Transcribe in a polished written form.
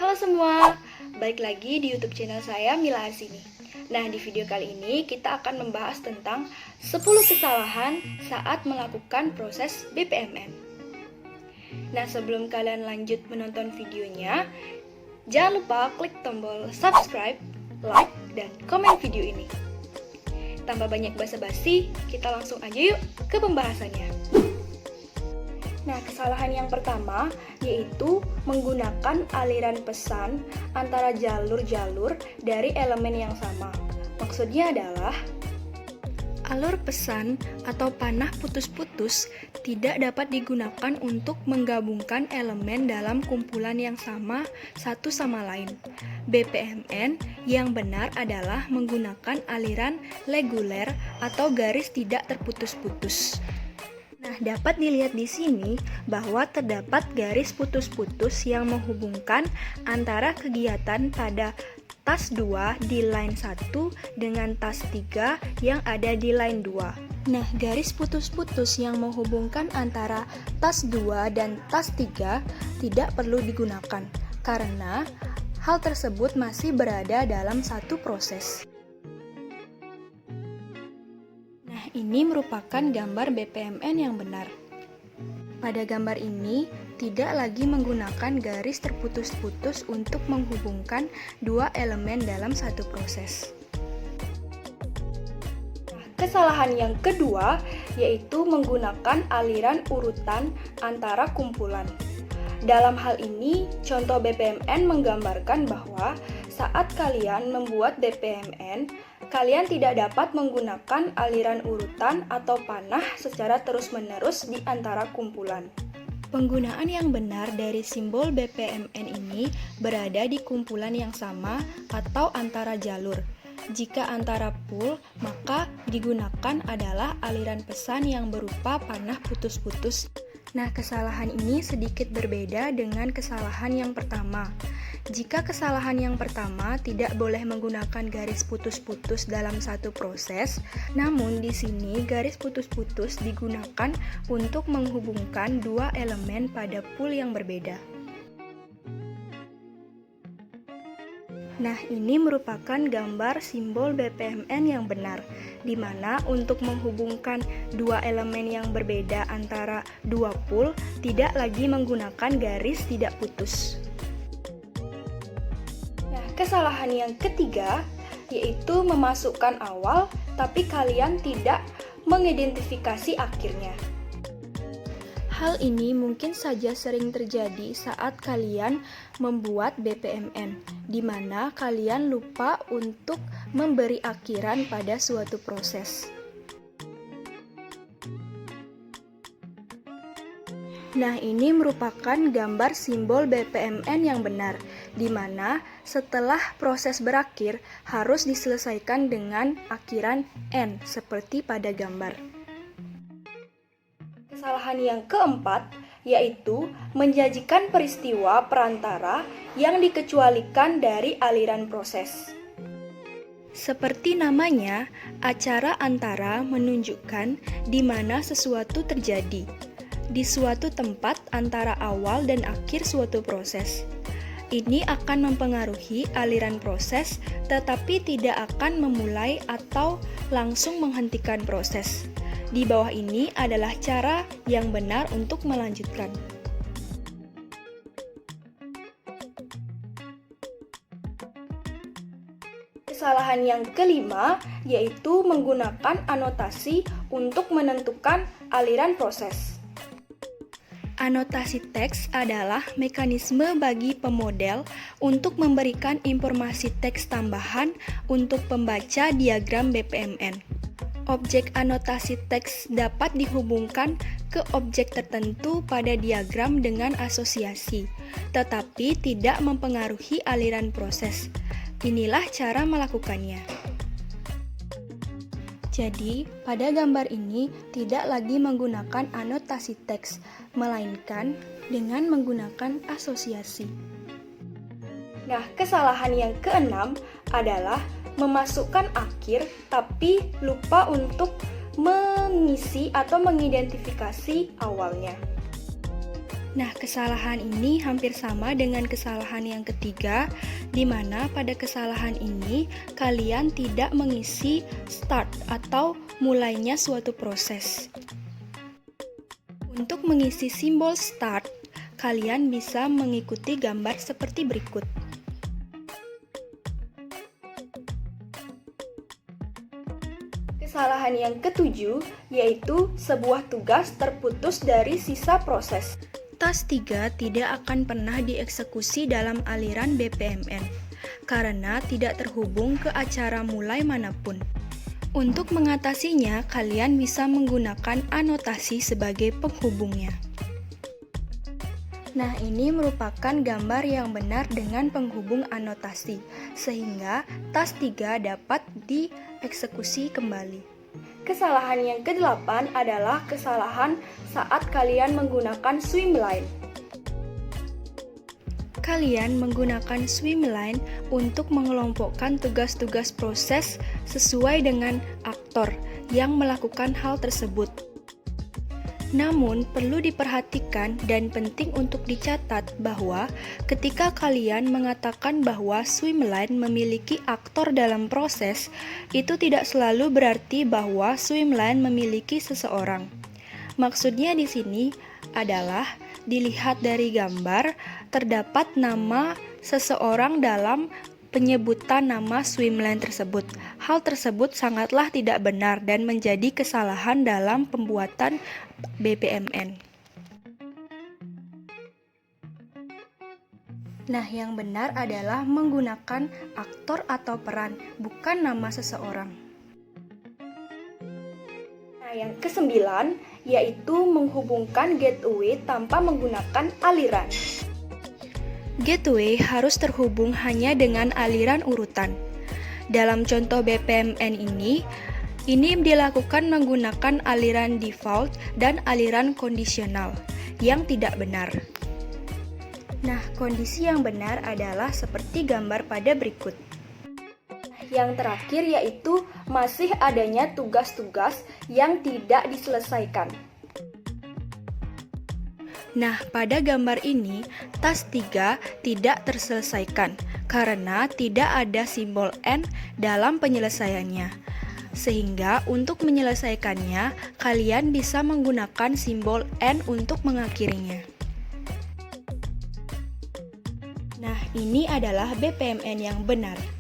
Halo semua, balik lagi di YouTube channel saya Mila Asini. Nah, di video kali ini kita akan membahas tentang 10 kesalahan saat melakukan proses BPMN. Nah, sebelum kalian lanjut menonton videonya, jangan lupa klik tombol subscribe, like, dan komen video ini. Tanpa banyak basa-basi, kita langsung aja yuk ke pembahasannya. Nah, kesalahan yang pertama yaitu menggunakan aliran pesan antara jalur-jalur dari elemen yang sama. Maksudnya adalah alur pesan atau panah putus-putus tidak dapat digunakan untuk menggabungkan elemen dalam kumpulan yang sama satu sama lain. BPMN yang benar adalah menggunakan aliran reguler atau garis tidak terputus-putus. Nah, dapat dilihat di sini bahwa terdapat garis putus-putus yang menghubungkan antara kegiatan pada tas 2 di line 1 dengan tas 3 yang ada di line 2. Nah, garis putus-putus yang menghubungkan antara tas 2 dan tas 3 tidak perlu digunakan karena hal tersebut masih berada dalam satu proses. Ini merupakan gambar BPMN yang benar. Pada gambar ini, tidak lagi menggunakan garis terputus-putus untuk menghubungkan dua elemen dalam satu proses. Kesalahan yang kedua yaitu menggunakan aliran urutan antara kumpulan. Dalam hal ini, contoh BPMN menggambarkan bahwa saat kalian membuat BPMN, kalian tidak dapat menggunakan aliran urutan atau panah secara terus-menerus di antara kumpulan. Penggunaan yang benar dari simbol BPMN ini berada di kumpulan yang sama atau antara jalur. Jika antara pool, maka digunakan adalah aliran pesan yang berupa panah putus-putus. Nah, kesalahan ini sedikit berbeda dengan kesalahan yang pertama. Jika kesalahan yang pertama tidak boleh menggunakan garis putus-putus dalam satu proses, namun di sini garis putus-putus digunakan untuk menghubungkan dua elemen pada pool yang berbeda. Nah, ini merupakan gambar simbol BPMN yang benar, di mana untuk menghubungkan dua elemen yang berbeda antara dua pool tidak lagi menggunakan garis tidak putus. Nah, kesalahan yang ketiga yaitu memasukkan awal tapi kalian tidak mengidentifikasi akhirnya. Hal ini mungkin saja sering terjadi saat kalian membuat BPMN, di mana kalian lupa untuk memberi akhiran pada suatu proses. Nah, ini merupakan gambar simbol BPMN yang benar, di mana setelah proses berakhir harus diselesaikan dengan akhiran N, seperti pada gambar. Kesalahan yang keempat yaitu menjanjikan peristiwa perantara yang dikecualikan dari aliran proses. Seperti namanya, acara antara menunjukkan di mana sesuatu terjadi, di suatu tempat antara awal dan akhir suatu proses. Ini akan mempengaruhi aliran proses, tetapi tidak akan memulai atau langsung menghentikan proses. Di bawah ini adalah cara yang benar untuk melanjutkan. Kesalahan yang kelima yaitu menggunakan anotasi untuk menentukan aliran proses. Anotasi teks adalah mekanisme bagi pemodel untuk memberikan informasi teks tambahan untuk pembaca diagram BPMN. Objek anotasi teks dapat dihubungkan ke objek tertentu pada diagram dengan asosiasi, tetapi tidak mempengaruhi aliran proses. Inilah cara melakukannya. Jadi, pada gambar ini tidak lagi menggunakan anotasi teks, melainkan dengan menggunakan asosiasi. Nah, kesalahan yang keenam adalah memasukkan akhir tapi lupa untuk mengisi atau mengidentifikasi awalnya. Nah, kesalahan ini hampir sama dengan kesalahan yang ketiga, di mana pada kesalahan ini kalian tidak mengisi start atau mulainya suatu proses. Untuk mengisi simbol start, kalian bisa mengikuti gambar seperti berikut. Kesalahan yang ketujuh yaitu sebuah tugas terputus dari sisa proses. Tas 3 tidak akan pernah dieksekusi dalam aliran BPMN karena tidak terhubung ke acara mulai manapun. Untuk mengatasinya, kalian bisa menggunakan anotasi sebagai penghubungnya. Nah, ini merupakan gambar yang benar dengan penghubung anotasi, sehingga tas 3 dapat dieksekusi kembali. Kesalahan yang ke-8 adalah kesalahan saat kalian menggunakan swimline. Kalian menggunakan swimline untuk mengelompokkan tugas-tugas proses sesuai dengan aktor yang melakukan hal tersebut. Namun, perlu diperhatikan dan penting untuk dicatat bahwa ketika kalian mengatakan bahwa swimline memiliki aktor dalam proses, itu tidak selalu berarti bahwa swimline memiliki seseorang. Maksudnya di sini adalah dilihat dari gambar, terdapat nama seseorang dalam penyebutan nama swimline tersebut. Hal tersebut sangatlah tidak benar dan menjadi kesalahan dalam pembuatan BPMN. Nah, yang benar adalah menggunakan aktor atau peran, bukan nama seseorang. Nah, yang ke-9 yaitu menghubungkan gateway tanpa menggunakan aliran. Gateway harus terhubung hanya dengan aliran urutan. Dalam contoh BPMN ini dilakukan menggunakan aliran default dan aliran kondisional yang tidak benar. Nah, kondisi yang benar adalah seperti gambar pada berikut. Yang terakhir yaitu masih adanya tugas-tugas yang tidak diselesaikan. Nah, pada gambar ini, tas 3 tidak terselesaikan karena tidak ada simbol N dalam penyelesaiannya. Sehingga untuk menyelesaikannya, kalian bisa menggunakan simbol N untuk mengakhirinya. Nah, ini adalah BPMN yang benar.